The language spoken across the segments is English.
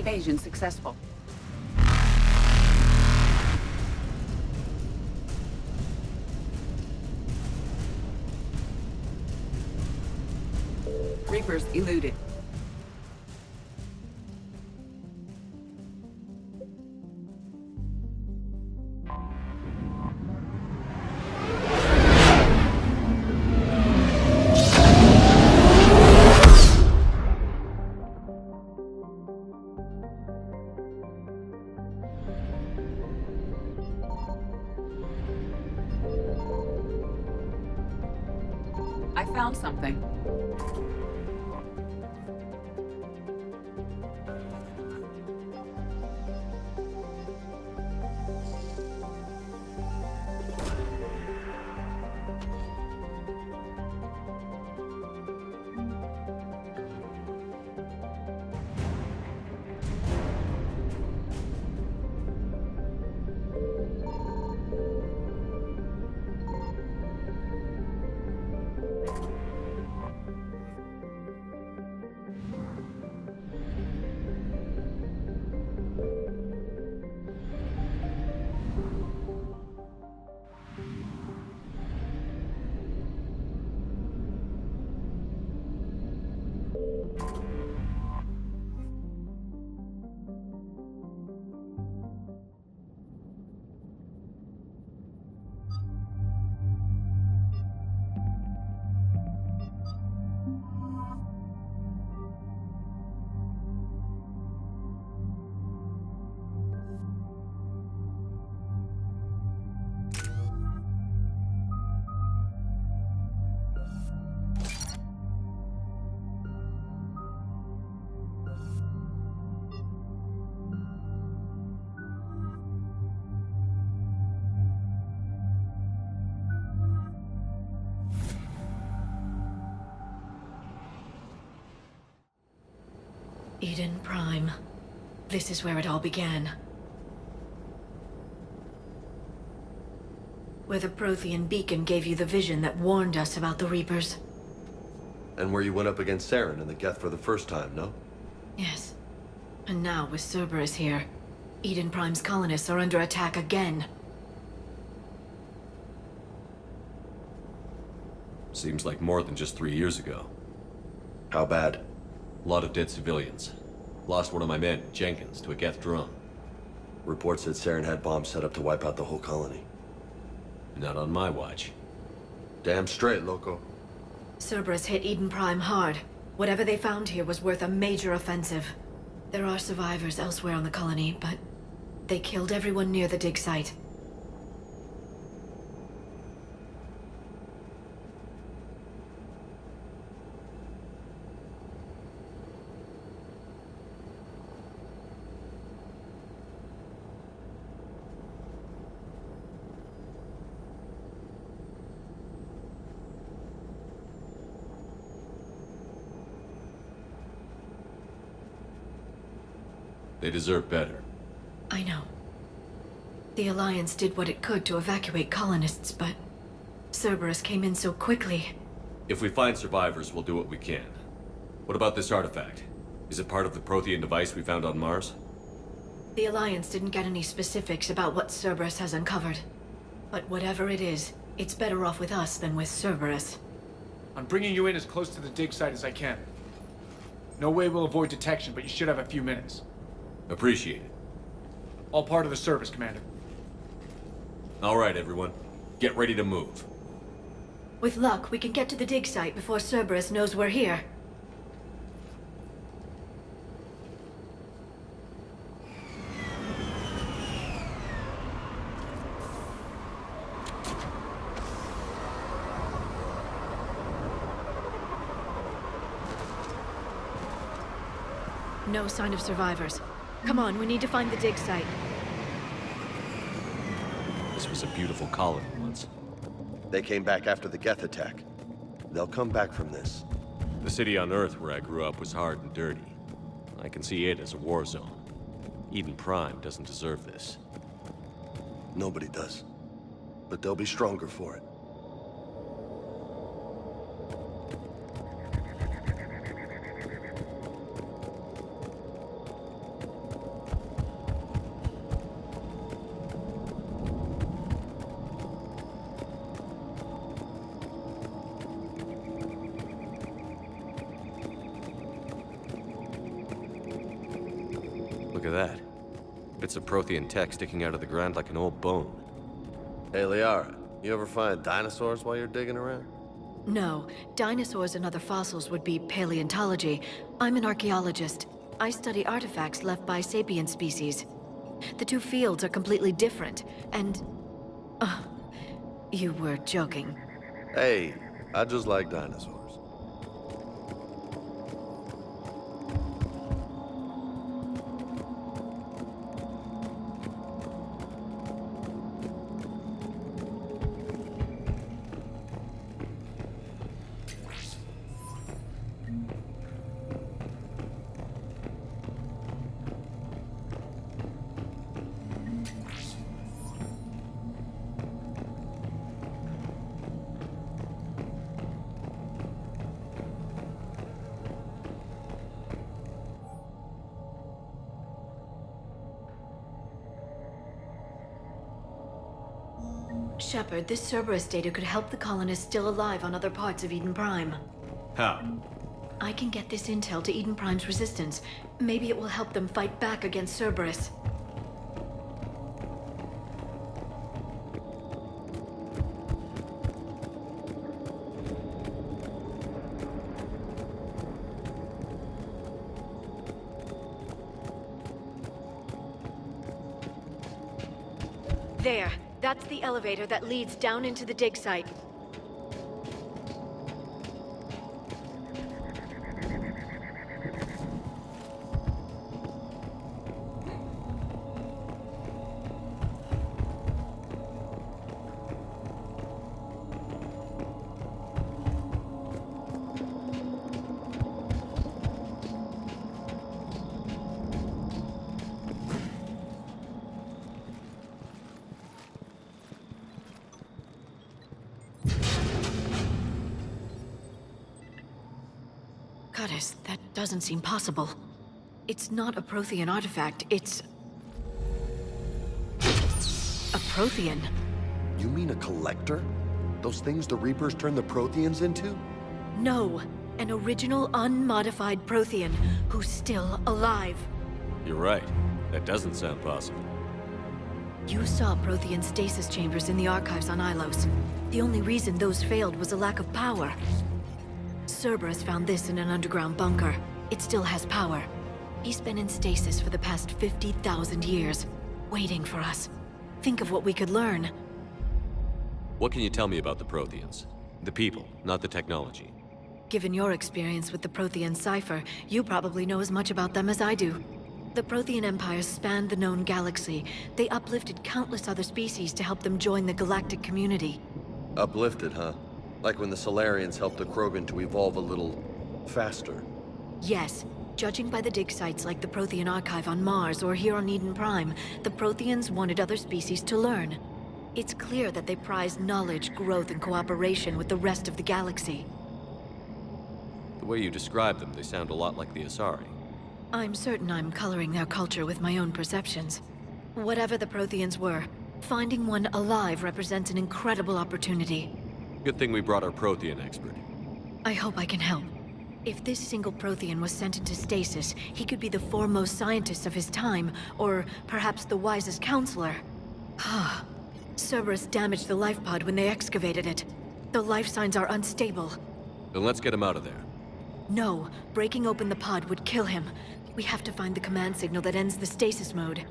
Evasion successful. Reapers eluded. I found something. Eden Prime. This is where it all began. Where the Prothean beacon gave you the vision that warned us about the Reapers. And where you went up against Saren and the Geth for the first time, no? Yes. And now, with Cerberus here, Eden Prime's colonists are under attack again. Seems like more than just 3 years ago. How bad? A lot of dead civilians. Lost one of my men, Jenkins, to a Geth drone. Reports said Saren had bombs set up to wipe out the whole colony. Not on my watch. Damn straight, loco. Cerberus hit Eden Prime hard. Whatever they found here was worth a major offensive. There are survivors elsewhere on the colony, but they killed everyone near the dig site. They deserve better. I know. The Alliance did what it could to evacuate colonists, but Cerberus came in so quickly. If we find survivors, we'll do what we can. What about this artifact? Is it part of the Prothean device we found on Mars? The Alliance didn't get any specifics about what Cerberus has uncovered. But whatever it is, it's better off with us than with Cerberus. I'm bringing you in as close to the dig site as I can. No way we'll avoid detection, but you should have a few minutes. Appreciate it. All part of the service, Commander. All right, everyone. Get ready to move. With luck, we can get to the dig site before Cerberus knows we're here. No sign of survivors. Come on, we need to find the dig site. This was a beautiful colony once. They came back after the Geth attack. They'll come back from this. The city on Earth where I grew up was hard and dirty. I can see it as a war zone. Eden Prime doesn't deserve this. Nobody does. But they'll be stronger for it. Look at that. Bits of Prothean tech sticking out of the ground like an old bone. Hey, Liara, you ever find dinosaurs while you're digging around? No, dinosaurs and other fossils would be paleontology. I'm an archaeologist. I study artifacts left by sapient species. The two fields are completely different, and... you were joking. Hey, I just like dinosaurs. Shepard, this Cerberus data could help the colonists still alive on other parts of Eden Prime. How? I can get this intel to Eden Prime's resistance. Maybe it will help them fight back against Cerberus. There. That's the elevator that leads down into the dig site. Goddess, that doesn't seem possible. It's not a Prothean artifact, it's... a Prothean. You mean a collector? Those things the Reapers turn the Protheans into? No, an original unmodified Prothean who's still alive. You're right. That doesn't sound possible. You saw Prothean stasis chambers in the archives on Ilos. The only reason those failed was a lack of power. Cerberus found this in an underground bunker. It still has power. He's been in stasis for the past 50,000 years, waiting for us. Think of what we could learn. What can you tell me about the Protheans? The people, not the technology. Given your experience with the Prothean cipher, you probably know as much about them as I do. The Prothean Empire spanned the known galaxy. They uplifted countless other species to help them join the galactic community. Uplifted, huh? Like when the Solarians helped the Krogan to evolve a little... faster. Yes. Judging by the dig sites like the Prothean Archive on Mars or here on Eden Prime, the Protheans wanted other species to learn. It's clear that they prize knowledge, growth, and cooperation with the rest of the galaxy. The way you describe them, they sound a lot like the Asari. I'm certain I'm coloring their culture with my own perceptions. Whatever the Protheans were, finding one alive represents an incredible opportunity. Good thing we brought our Prothean expert. I hope I can help. If this single Prothean was sent into stasis, he could be the foremost scientist of his time, or perhaps the wisest counselor. Cerberus damaged the life pod when they excavated it. The life signs are unstable. Then let's get him out of there. No, breaking open the pod would kill him. We have to find the command signal that ends the stasis mode.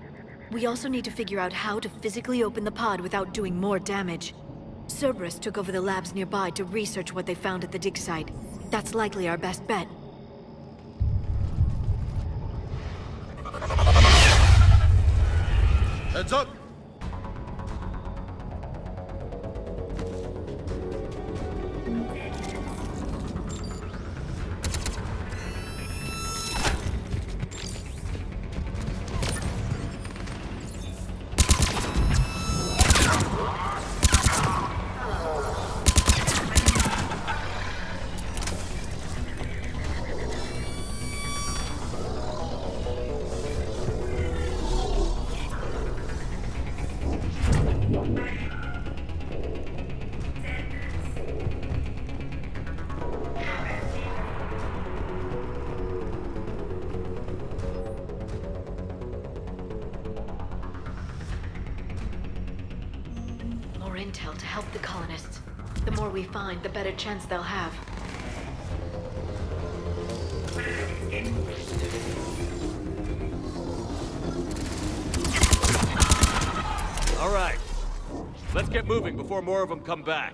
We also need to figure out how to physically open the pod without doing more damage. Cerberus took over the labs nearby to research what they found at the dig site. That's likely our best bet. Heads up! help the colonists. The more we find, the better chance they'll have. All right. Let's get moving before more of them come back.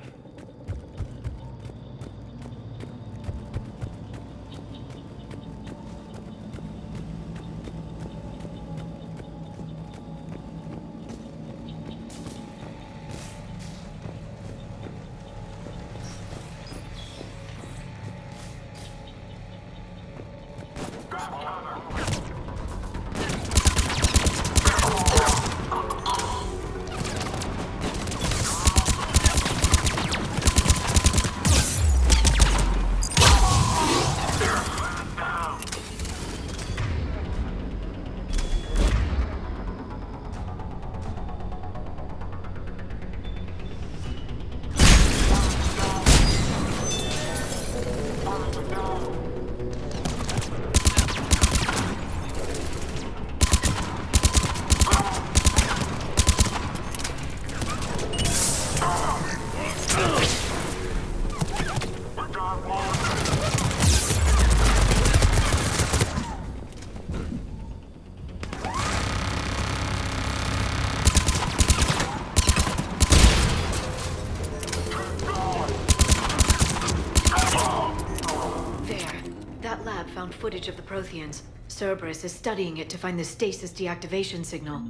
Footage of the Protheans. Cerberus is studying it to find the stasis deactivation signal.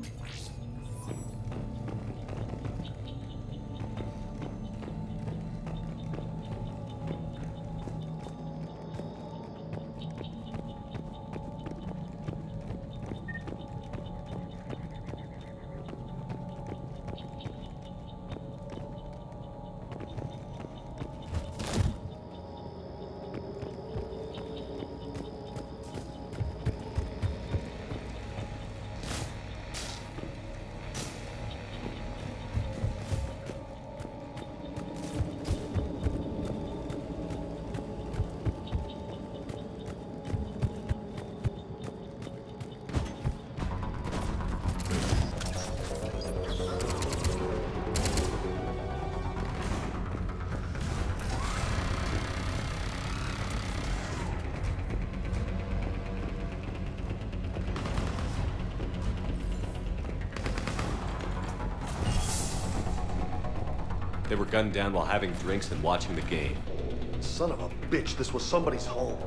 They were gunned down while having drinks and watching the game. Son of a bitch, this was somebody's home.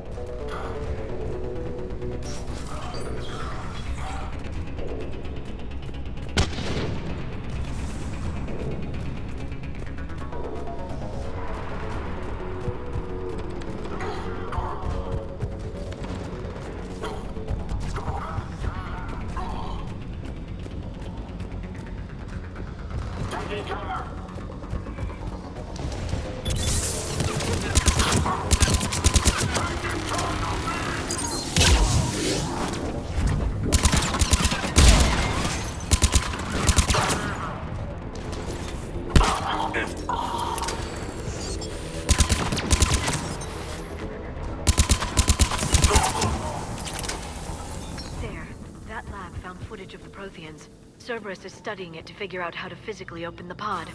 Of the Protheans. Cerberus is studying it to figure out how to physically open the pod.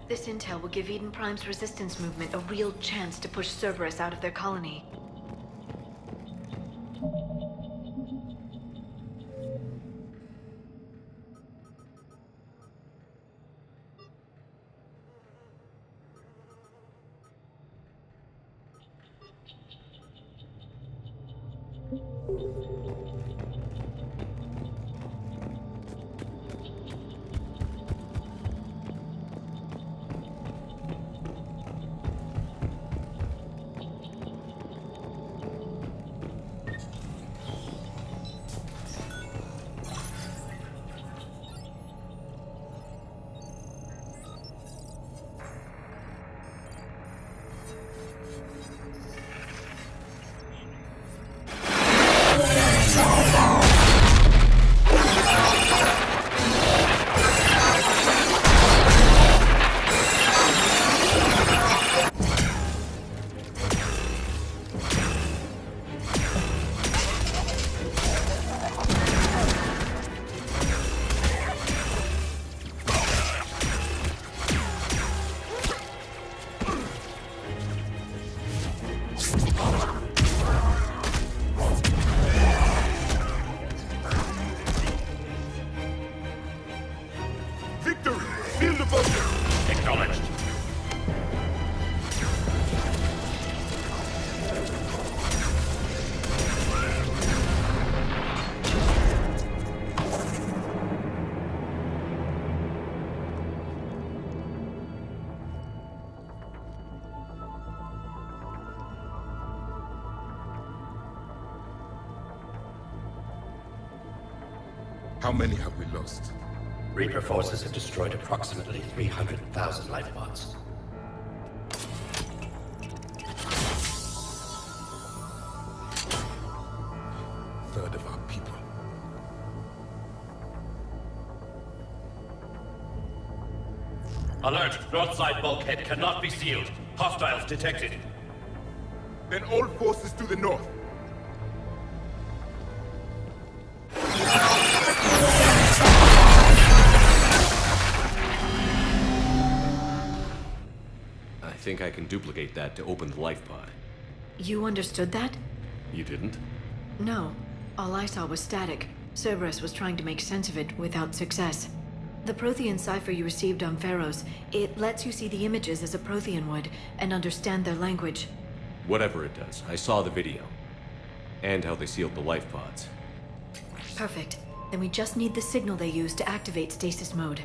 This intel will give Eden Prime's resistance movement a real chance to push Cerberus out of their colony. How many have we lost? Reaper forces have destroyed approximately 300,000 life pods. Third of our people. Alert! North side bulkhead cannot be sealed. Hostiles detected. Then all forces to the north. I think I can duplicate that to open the life pod. You understood that? You didn't? No. All I saw was static. Cerberus was trying to make sense of it without success. The Prothean cipher you received on Pharaohs, it lets you see the images as a Prothean would, and understand their language. Whatever it does, I saw the video. And how they sealed the life pods. Perfect. Then we just need the signal they use to activate stasis mode.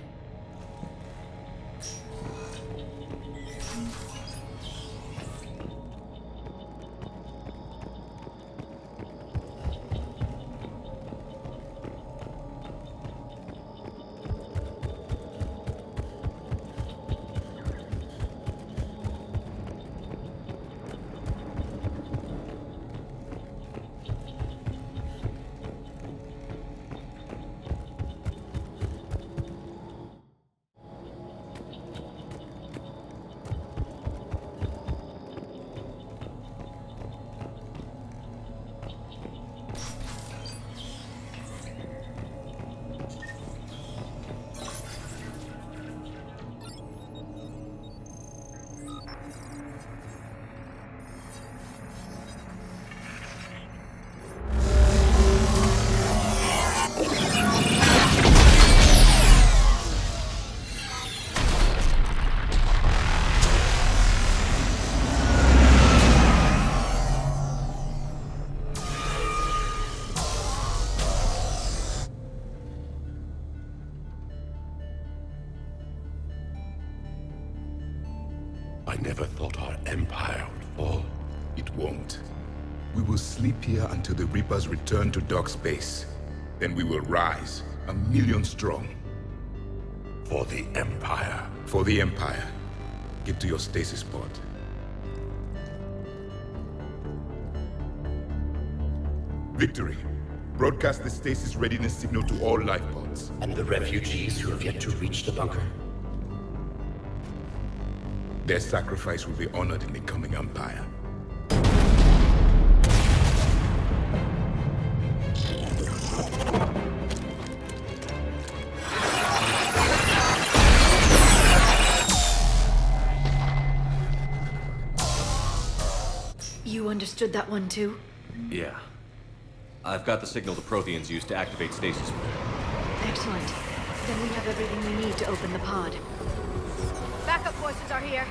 I never thought our empire would fall. It won't. We will sleep here until the Reapers return to dark space. Then we will rise, 1,000,000 strong. For the Empire. For the Empire. Get to your stasis pod. Victory. Broadcast the stasis readiness signal to all life pods. And the refugees who have yet to reach the bunker. Their sacrifice will be honored in the coming Empire. You understood that one too? Yeah. I've got the signal the Protheans use to activate stasis mode. Excellent. Then we have everything we need to open the pod. Backup forces are here.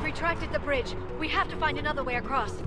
retracted the bridge. We have to find another way across.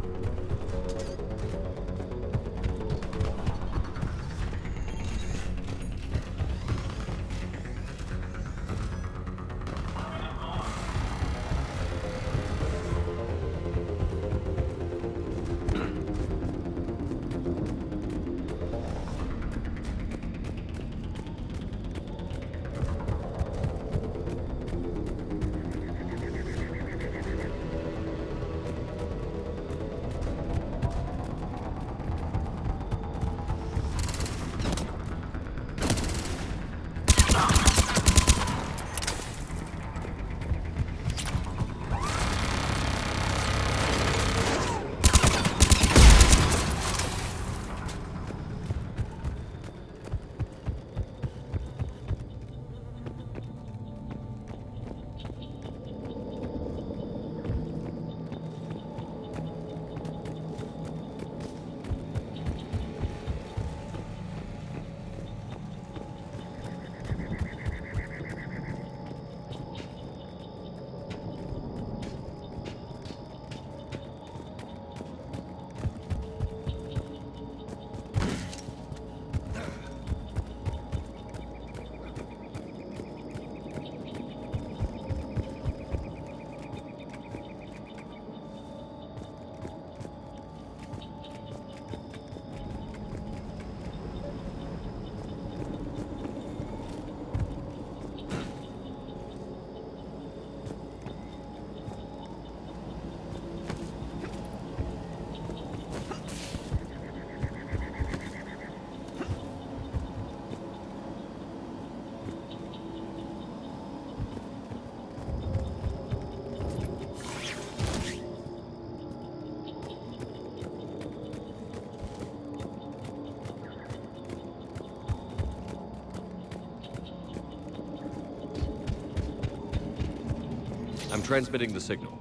I'm transmitting the signal.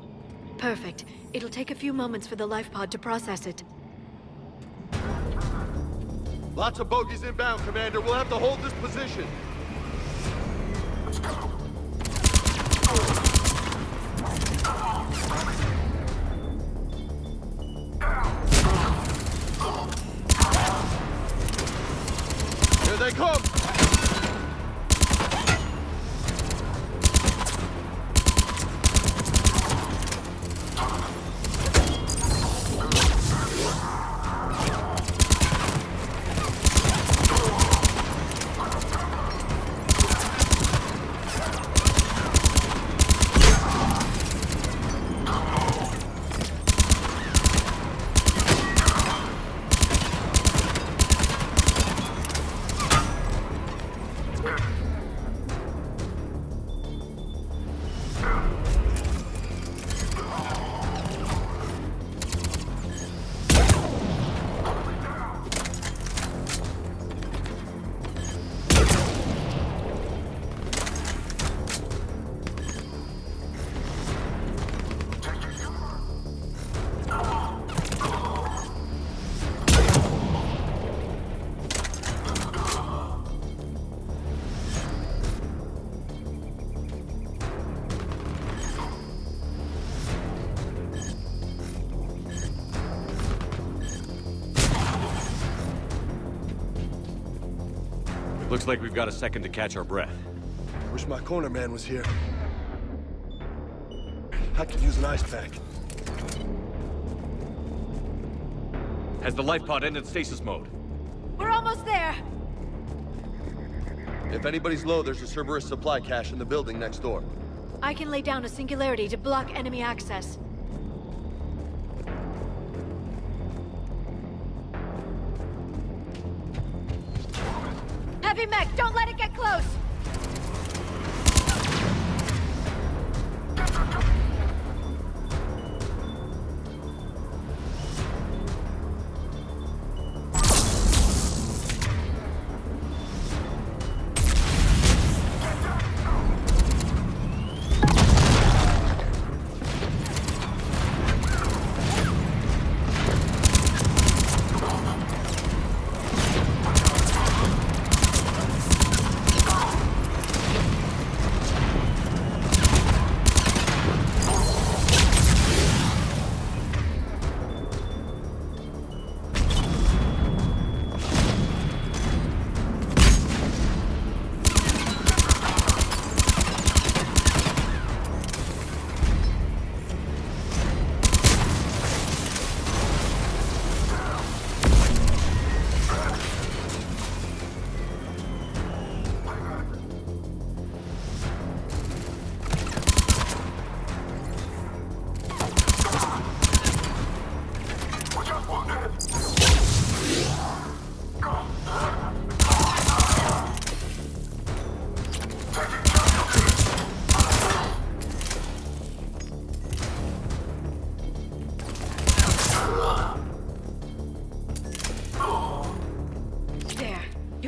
Perfect. It'll take a few moments for the life pod to process it. Lots of bogies inbound, Commander. We'll have to hold this position. Here they come! Looks like we've got a second to catch our breath. Wish my corner man was here. I could use an ice pack. Has the life pod ended stasis mode? We're almost there! If anybody's low, there's a Cerberus supply cache in the building next door. I can lay down a singularity to block enemy access. Heavy mech, don't let it get close!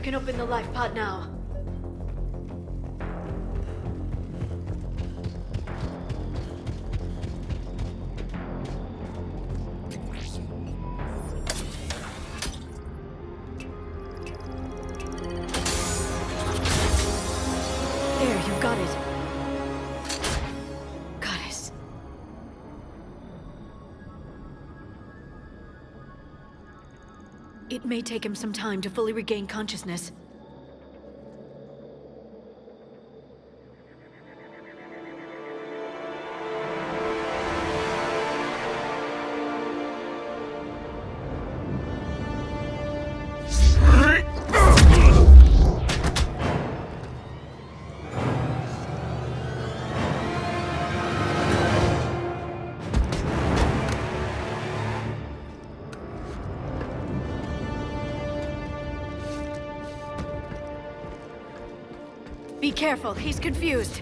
can open the life pod now. There, you've got it. Goddess. It may take him some time to fully regain consciousness. Be careful, he's confused.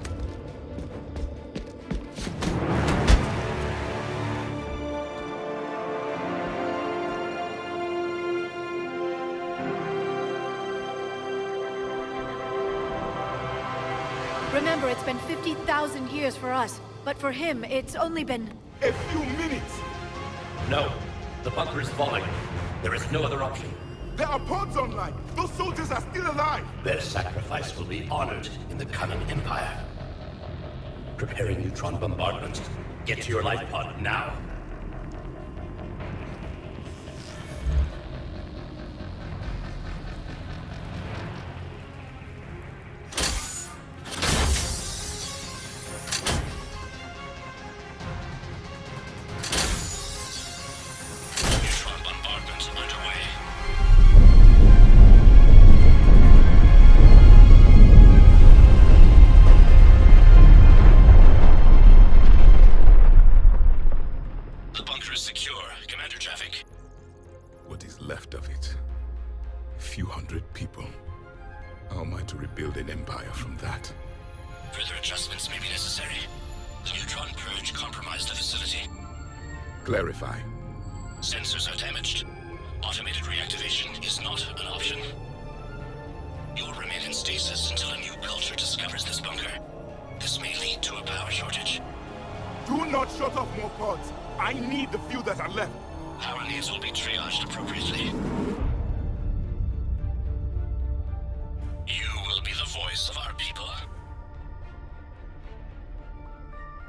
Remember, it's been 50,000 years for us, but for him, it's only been... A few minutes! No. The bunker is falling. There is no other option. There are pods online! Those soldiers are still alive! Their sacrifice will be honored in the coming Empire. Preparing neutron bombardment. Get to your life pod now. Neutron bombardment underway. The bunker is secure. Commander Javik. What is left of it? A few hundred people. How am I to rebuild an empire from that? Further adjustments may be necessary. The neutron purge compromised the facility. Clarify. Sensors are damaged. Automated reactivation is not an option. You will remain in stasis until a new culture discovers this bunker. This may lead to a power shortage. Do not shut off more pods! I need the few that are left! Power needs will be triaged appropriately. You will be the voice of our people.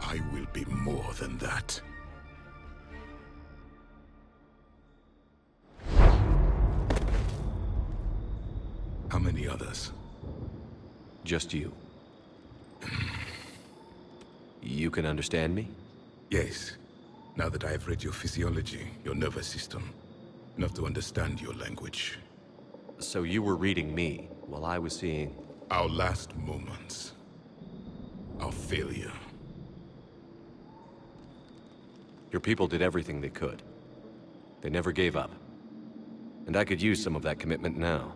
I will be more than that. How many others? Just you. You can understand me? Yes. Now that I have read your physiology, your nervous system, enough to understand your language. So you were reading me while I was seeing... Our last moments. Our failure. Your people did everything they could. They never gave up. And I could use some of that commitment now.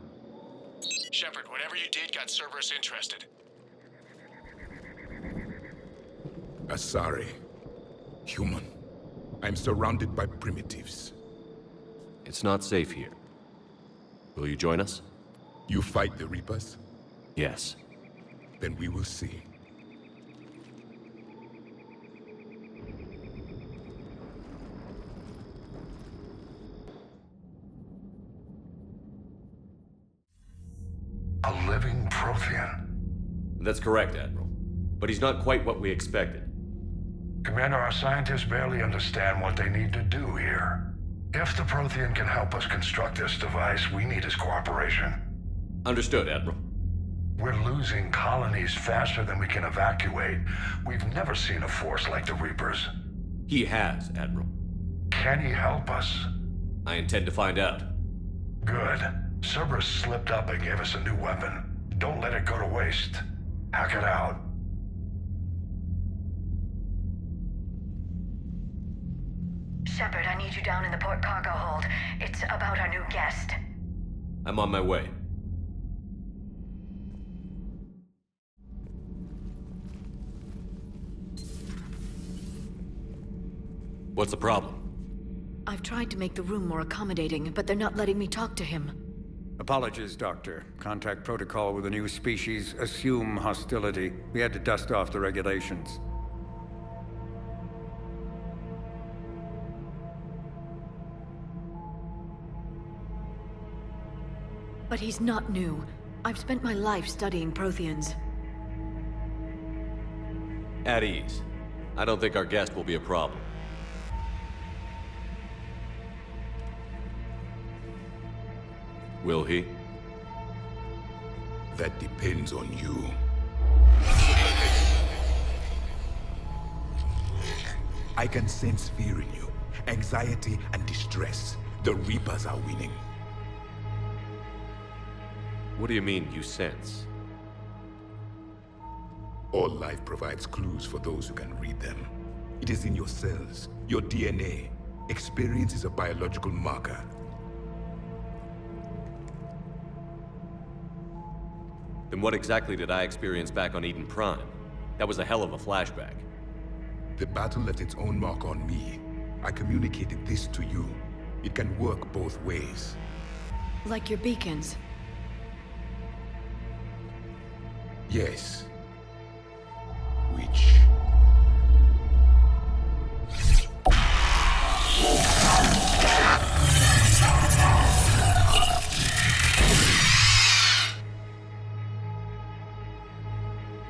Shepard, whatever you did got Cerberus interested. Asari. Human. I'm surrounded by primitives. It's not safe here. Will you join us? You fight the Reapers? Yes. Then we will see. A living Prothean. That's correct, Admiral. But he's not quite what we expected. Commander, our scientists barely understand what they need to do here. If the Prothean can help us construct this device, we need his cooperation. Understood, Admiral. We're losing colonies faster than we can evacuate. We've never seen a force like the Reapers. He has, Admiral. Can he help us? I intend to find out. Good. Cerberus slipped up and gave us a new weapon. Don't let it go to waste. Hack it out. Shepard, I need you down in the port cargo hold. It's about our new guest. I'm on my way. What's the problem? I've tried to make the room more accommodating, but they're not letting me talk to him. Apologies, Doctor. Contact protocol with a new species. Assume hostility. We had to dust off the regulations. But he's not new. I've spent my life studying Protheans. At ease. I don't think our guest will be a problem. Will he? That depends on you. I can sense fear in you, anxiety and distress. The Reapers are winning. What do you mean, you sense? All life provides clues for those who can read them. It is in your cells, your DNA. Experience is a biological marker. Then what exactly did I experience back on Eden Prime? That was a hell of a flashback. The battle left its own mark on me. I communicated this to you. It can work both ways. Like your beacons. Yes. Which...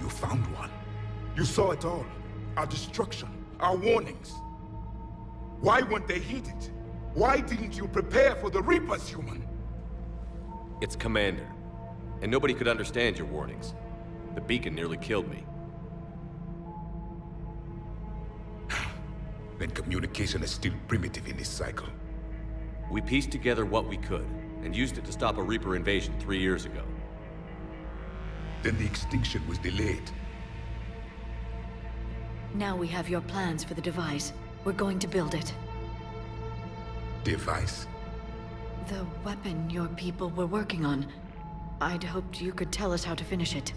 You found one. You saw it all. Our destruction, our warnings. Why weren't they heeded? Why didn't you prepare for the Reapers, human? It's Commander. And nobody could understand your warnings. The beacon nearly killed me. Then communication is still primitive in this cycle. We pieced together what we could, and used it to stop a Reaper invasion 3 years ago. Then the extinction was delayed. Now we have your plans for the device. We're going to build it. Device? The weapon your people were working on. I'd hoped you could tell us how to finish it.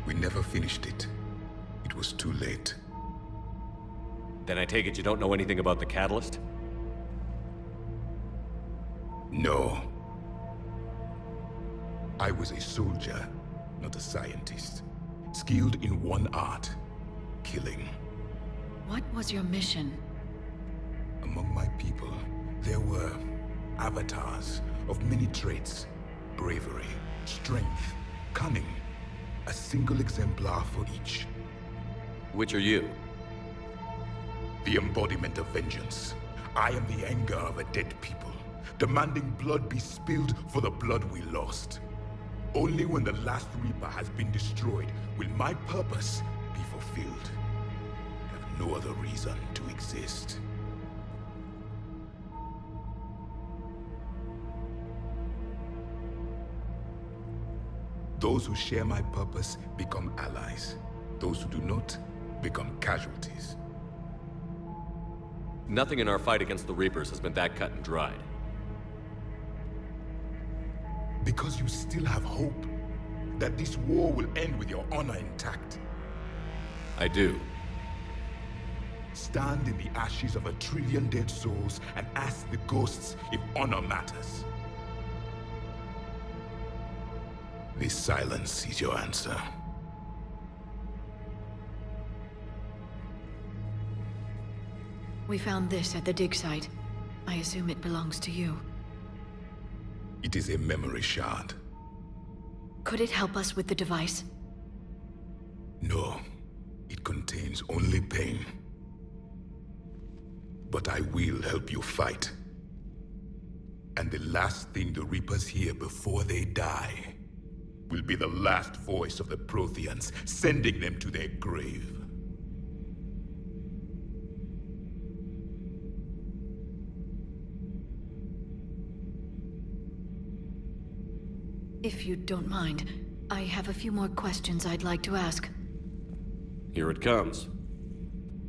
We never finished it. It was too late. Then I take it you don't know anything about the catalyst? No. I was a soldier, not a scientist. Skilled in one art, killing. What was your mission? Among my people, there were avatars of many traits. Bravery, strength, cunning. A single exemplar for each. Which are you? The embodiment of vengeance. I am the anger of a dead people, demanding blood be spilled for the blood we lost. Only when the last Reaper has been destroyed will my purpose be fulfilled. I have no other reason to exist. Those who share my purpose become allies. Those who do not become casualties. Nothing in our fight against the Reapers has been that cut and dried. Because you still have hope that this war will end with your honor intact. I do. Stand in the ashes of 1 trillion dead souls and ask the ghosts if honor matters. This silence is your answer. We found this at the dig site. I assume it belongs to you. It is a memory shard. Could it help us with the device? No, it contains only pain. But I will help you fight. And the last thing the Reapers hear before they die will be the last voice of the Protheans, sending them to their grave. If you don't mind, I have a few more questions I'd like to ask. Here it comes.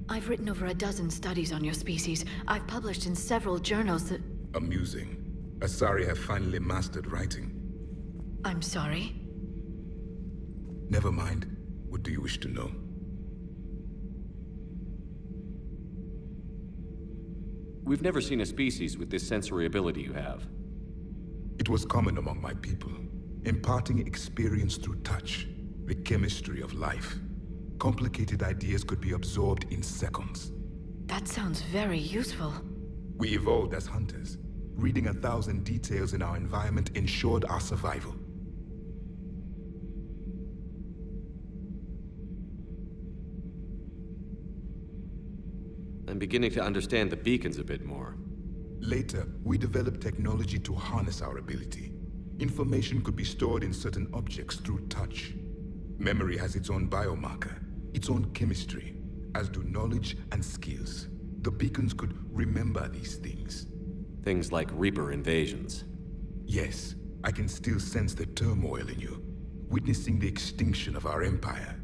I've written over a dozen studies on your species. I've published in several journals that... Amusing. Asari have finally mastered writing. I'm sorry? Never mind. What do you wish to know? We've never seen a species with this sensory ability you have. It was common among my people, imparting experience through touch, the chemistry of life. Complicated ideas could be absorbed in seconds. That sounds very useful. We evolved as hunters. Reading 1,000 details in our environment ensured our survival. I'm beginning to understand the beacons a bit more. Later, we developed technology to harness our ability. Information could be stored in certain objects through touch. Memory has its own biomarker, its own chemistry, as do knowledge and skills. The beacons could remember these things. Things like Reaper invasions. Yes, I can still sense the turmoil in you, witnessing the extinction of our empire.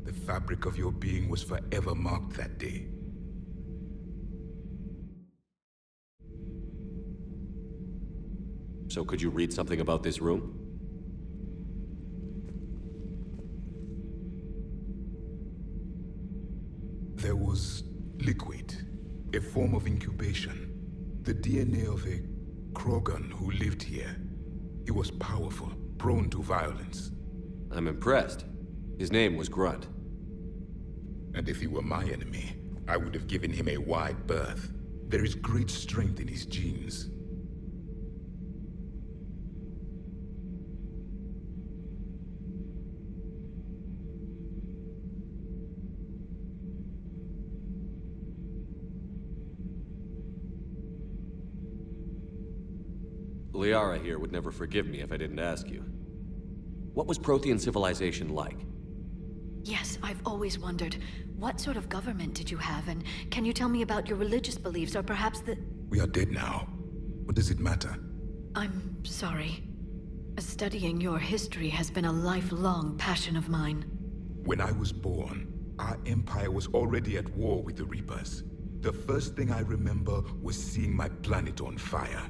The fabric of your being was forever marked that day. So could you read something about this room? There was liquid, a form of incubation. The DNA of a Krogan who lived here. He was powerful, prone to violence. I'm impressed. His name was Grunt. And if he were my enemy, I would have given him a wide berth. There is great strength in his genes. Liara here would never forgive me if I didn't ask you. What was Prothean civilization like? Yes, I've always wondered, what sort of government did you have, and can you tell me about your religious beliefs, or perhaps the... We are dead now. What does it matter? I'm sorry. Studying your history has been a lifelong passion of mine. When I was born, our empire was already at war with the Reapers. The first thing I remember was seeing my planet on fire.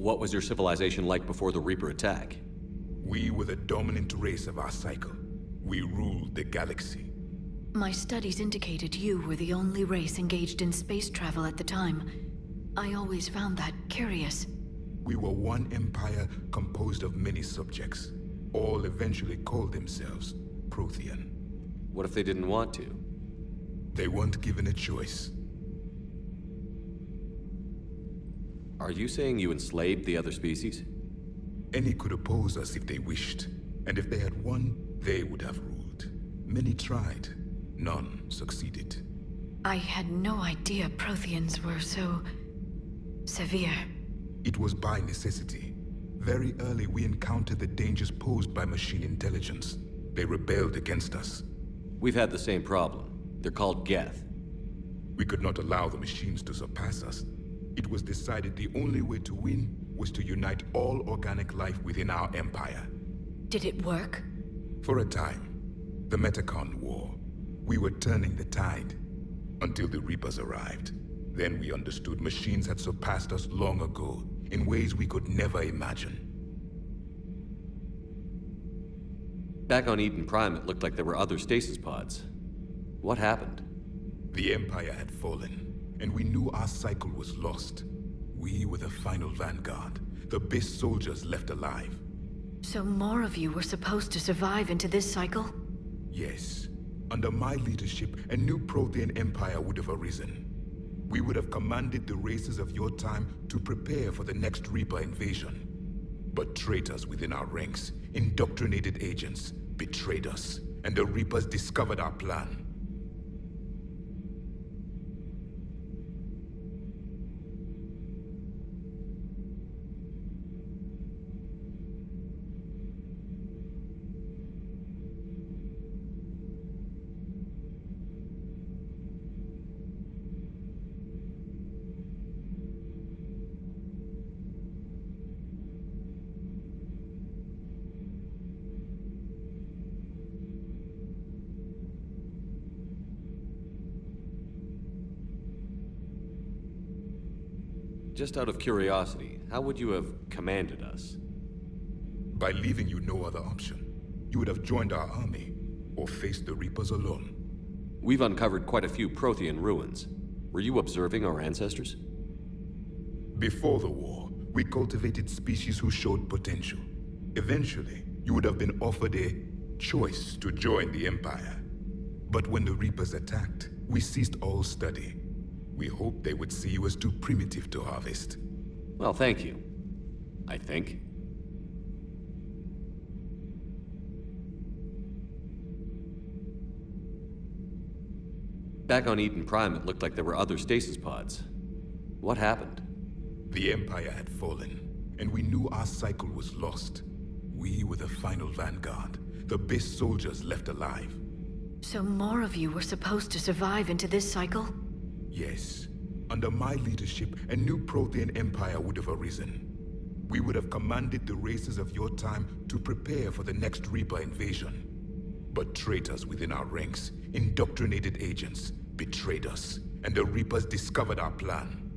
What was your civilization like before the Reaper attack? We were the dominant race of our cycle. We ruled the galaxy. My studies indicated you were the only race engaged in space travel at the time. I always found that curious. We were one empire composed of many subjects. All eventually called themselves Prothean. What if they didn't want to? They weren't given a choice. Are you saying you enslaved the other species? Any could oppose us if they wished, and if they had won, they would have ruled. Many tried. None succeeded. I had no idea Protheans were so... severe. It was by necessity. Very early we encountered the dangers posed by machine intelligence. They rebelled against us. We've had the same problem. They're called Geth. We could not allow the machines to surpass us. It was decided the only way to win was to unite all organic life within our empire. Did it work? For a time. The Metacon War. We were turning the tide. Until the Reapers arrived. Then we understood machines had surpassed us long ago, in ways we could never imagine. Back on Eden Prime, it looked like there were other stasis pods. What happened? The Empire had fallen. And we knew our cycle was lost. We were the final vanguard, the best soldiers left alive. So more of you were supposed to survive into this cycle? Yes. Under my leadership, a new Prothean empire would have arisen. We would have commanded the races of your time to prepare for the next Reaper invasion. But traitors within our ranks, indoctrinated agents, betrayed us, and the Reapers discovered our plan. Just out of curiosity, how would you have commanded us? By leaving you no other option. You would have joined our army, or faced the Reapers alone. We've uncovered quite a few Prothean ruins. Were you observing our ancestors? Before the war, we cultivated species who showed potential. Eventually, you would have been offered a choice to join the Empire. But when the Reapers attacked, we ceased all study. We hoped they would see you as too primitive to harvest. Well, thank you. I think. Back on Eden Prime, it looked like there were other stasis pods. What happened? The Empire had fallen, and we knew our cycle was lost. We were the final vanguard, the best soldiers left alive. So more of you were supposed to survive into this cycle? Yes. Under my leadership, a new Prothean Empire would have arisen. We would have commanded the races of your time to prepare for the next Reaper invasion. But traitors within our ranks, indoctrinated agents, betrayed us, and the Reapers discovered our plan.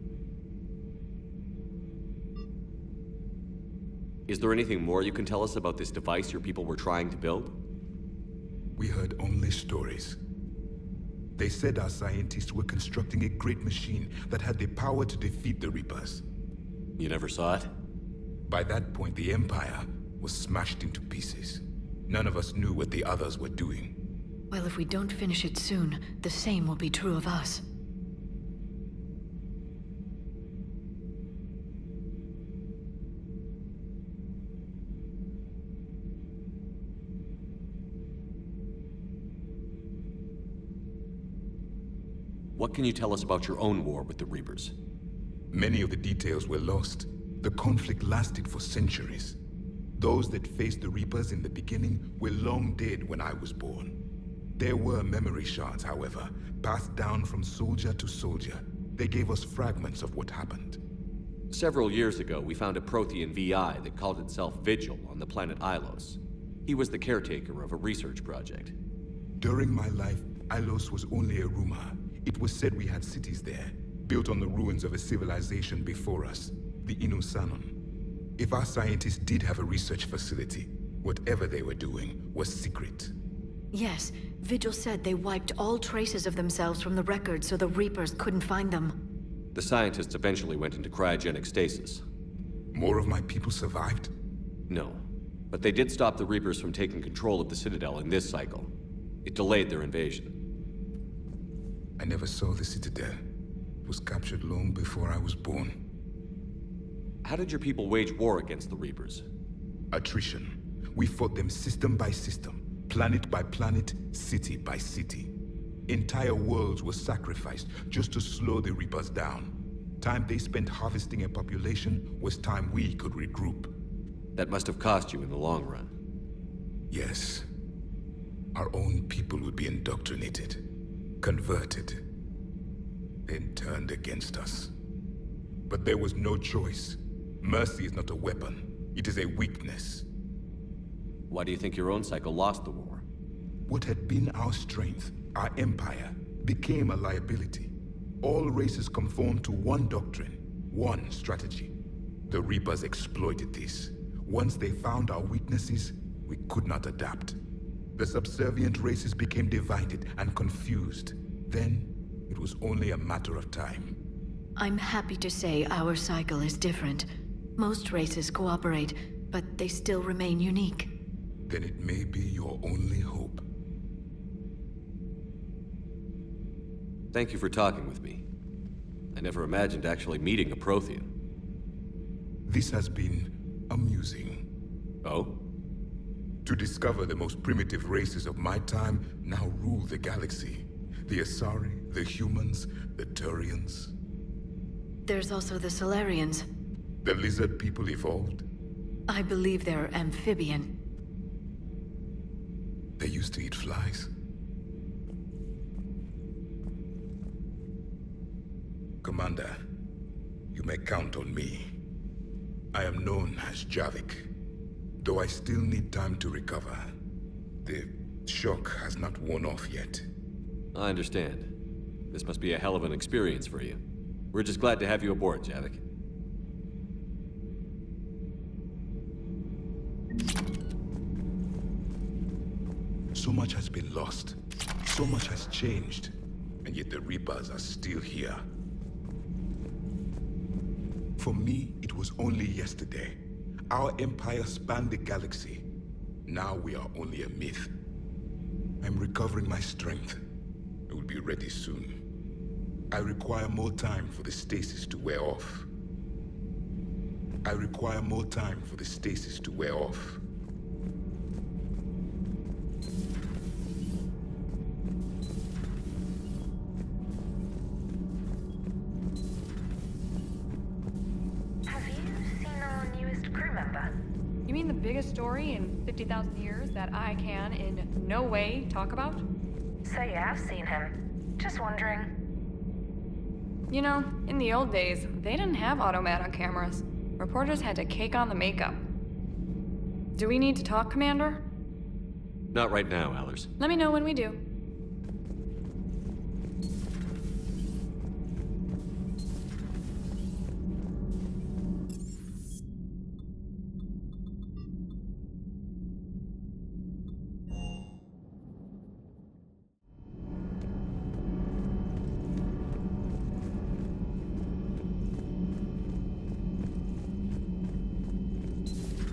Is there anything more you can tell us about this device your people were trying to build? We heard only stories. They said our scientists were constructing a great machine that had the power to defeat the Reapers. You never saw it? By that point, the Empire was smashed into pieces. None of us knew what the others were doing. Well, if we don't finish it soon, the same will be true of us. What can you tell us about your own war with the Reapers? Many of the details were lost. The conflict lasted for centuries. Those that faced the Reapers in the beginning were long dead when I was born. There were memory shards, however, passed down from soldier to soldier. They gave us fragments of what happened. Several years ago, we found a Prothean VI that called itself Vigil on the planet Ilos. He was the caretaker of a research project. During my life, Ilos was only a rumor. It was said we had cities there, built on the ruins of a civilization before us, the Inusanon. If our scientists did have a research facility, whatever they were doing was secret. Yes, Vigil said they wiped all traces of themselves from the records so the Reapers couldn't find them. The scientists eventually went into cryogenic stasis. More of my people survived? No, but they did stop the Reapers from taking control of the Citadel in this cycle. It delayed their invasion. I never saw the Citadel. It was captured long before I was born. How did your people wage war against the Reapers? Attrition. We fought them system by system, planet by planet, city by city. Entire worlds were sacrificed just to slow the Reapers down. Time they spent harvesting a population was time we could regroup. That must have cost you in the long run. Yes. Our own people would be indoctrinated, converted, then turned against us. But there was no choice. Mercy is not a weapon. It is a weakness. Why do you think your own cycle lost the war? What had been our strength, our empire, became a liability. All races conformed to one doctrine, one strategy. The Reapers exploited this. Once they found our weaknesses, we could not adapt. The subservient races became divided and confused. Then, it was only a matter of time. I'm happy to say our cycle is different. Most races cooperate, but they still remain unique. Then it may be your only hope. Thank you for talking with me. I never imagined actually meeting a Prothean. This has been amusing. Oh? To discover the most primitive races of my time now rule the galaxy. The Asari, the humans, the Turians. There's also the Solarians. The lizard people evolved. I believe they're amphibian. They used to eat flies. Commander, you may count on me. I am known as Javik, though I still need time to recover. The shock has not worn off yet. I understand. This must be a hell of an experience for you. We're just glad to have you aboard, Javik. So much has been lost. So much has changed, and yet the Reapers are still here. For me, it was only yesterday. Our empire spanned the galaxy. Now we are only a myth. I'm recovering my strength. I will be ready soon. I require more time for the stasis to wear off. I require more time for the stasis to wear off. Have you seen our newest crew member? You mean the biggest story in 50,000 years that I can in no way talk about? So you have seen him. Just wondering. You know, in the old days, they didn't have automatic cameras. Reporters had to cake on the makeup. Do we need to talk, Commander? Not right now, Allers. Let me know when we do.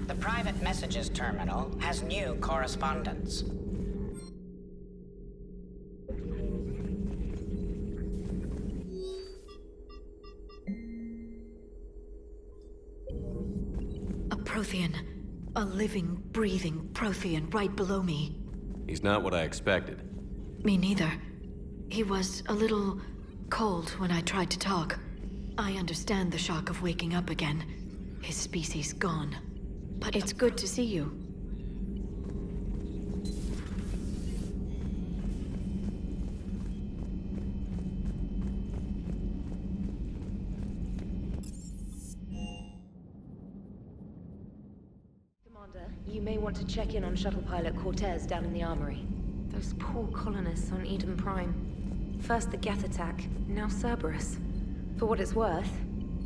The private messages terminal has new correspondence. A Prothean. A living, breathing Prothean right below me. He's not what I expected. Me neither. He was a little cold when I tried to talk. I understand the shock of waking up again. His species gone. But it's good to see you. Commander, you may want to check in on shuttle pilot Cortez down in the armory. Those poor colonists on Eden Prime. First the Geth attack, now Cerberus. For what it's worth,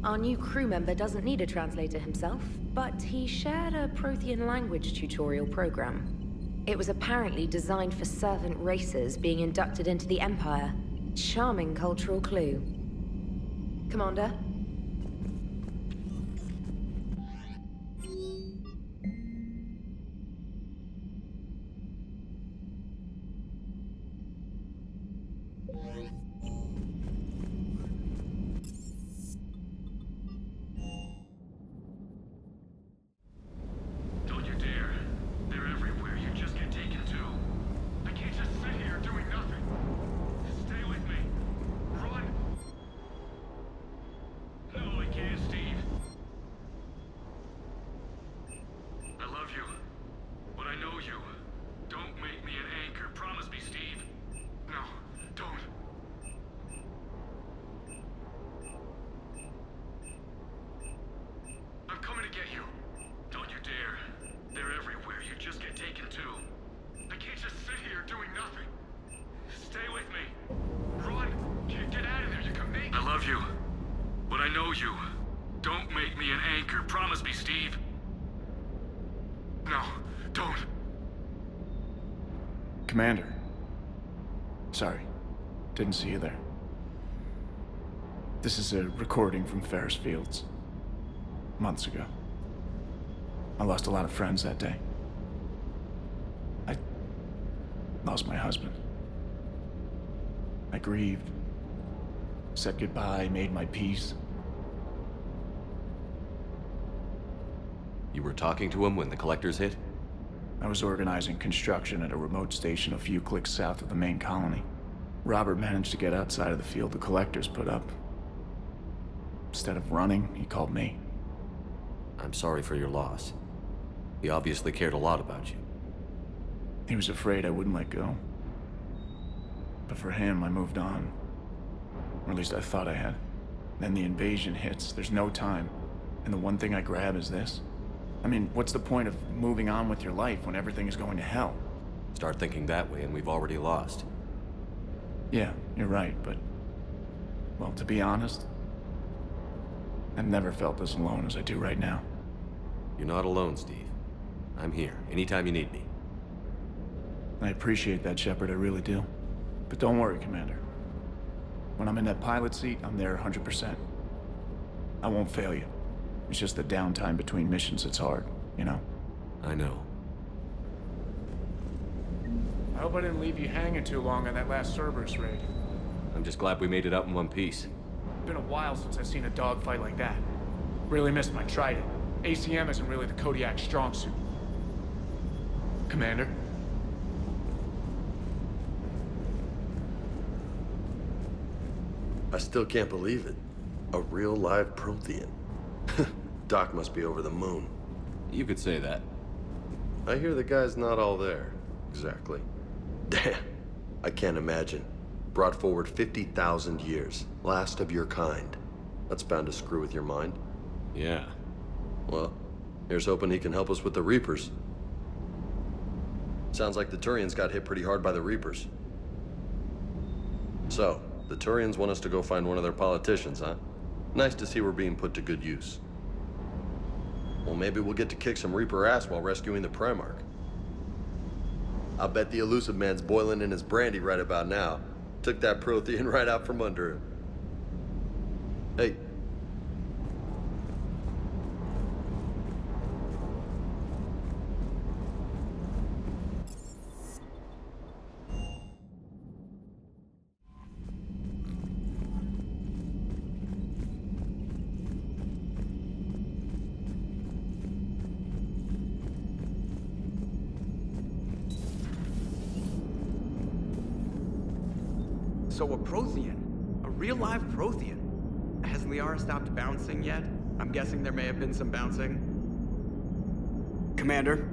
our new crew member doesn't need a translator himself, but he shared a Prothean language tutorial program. It was apparently designed for servant races being inducted into the Empire. Charming cultural clue. Commander? Don't you dare. They're everywhere. You just get taken too. I can't just sit here doing nothing. Stay with me. Run. No, I can't, Steve. I love you. But I know you. Don't make me an anchor. Promise me, Steve. No, don't. I'm coming to get you. Don't you dare. They're everywhere. You just get taken too. I can't just sit here doing nothing. Stay with me. Run. Get out of there. You can make it. I love you. But I know you. Don't make me an anchor. Promise me, Steve. No, don't. Commander. Sorry. Didn't see you there. This is a recording from Ferris Fields. Months ago. I lost a lot of friends that day. I lost my husband. I grieved. Said goodbye, made my peace. You were talking to him when the collectors hit? I was organizing construction at a remote station a few clicks south of the main colony. Robert managed to get outside of the field the collectors put up. Instead of running, he called me. I'm sorry for your loss. He obviously cared a lot about you. He was afraid I wouldn't let go. But for him, I moved on. Or at least I thought I had. Then the invasion hits, there's no time. And the one thing I grab is this. I mean, what's the point of moving on with your life when everything is going to hell? Start thinking that way and we've already lost. Yeah, you're right, but... well, to be honest, I've never felt as alone as I do right now. You're not alone, Steve. I'm here, anytime you need me. I appreciate that, Shepard, I really do. But don't worry, Commander. When I'm in that pilot seat, I'm there 100%. I won't fail you. It's just the downtime between missions that's hard, you know? I know. I hope I didn't leave you hanging too long on that last Cerberus raid. I'm just glad we made it out in one piece. It's been a while since I've seen a dogfight like that. Really missed my trident. ACM isn't really the Kodiak's strong suit. Commander? I still can't believe it. A real live Prothean. Doc must be over the moon. You could say that. I hear the guy's not all there. Exactly. Damn. I can't imagine. Brought forward 50,000 years. Last of your kind. That's bound to screw with your mind. Yeah. Well, here's hoping he can help us with the Reapers. Sounds like the Turians got hit pretty hard by the Reapers. So, the Turians want us to go find one of their politicians, huh? Nice to see we're being put to good use. Well, maybe we'll get to kick some Reaper ass while rescuing the Primarch. I'll bet the Elusive Man's boiling in his brandy right about now. Took that Prothean right out from under him. Hey. So a Prothean? A real live Prothean? Has Liara stopped bouncing yet? I'm guessing there may have been some bouncing. Commander,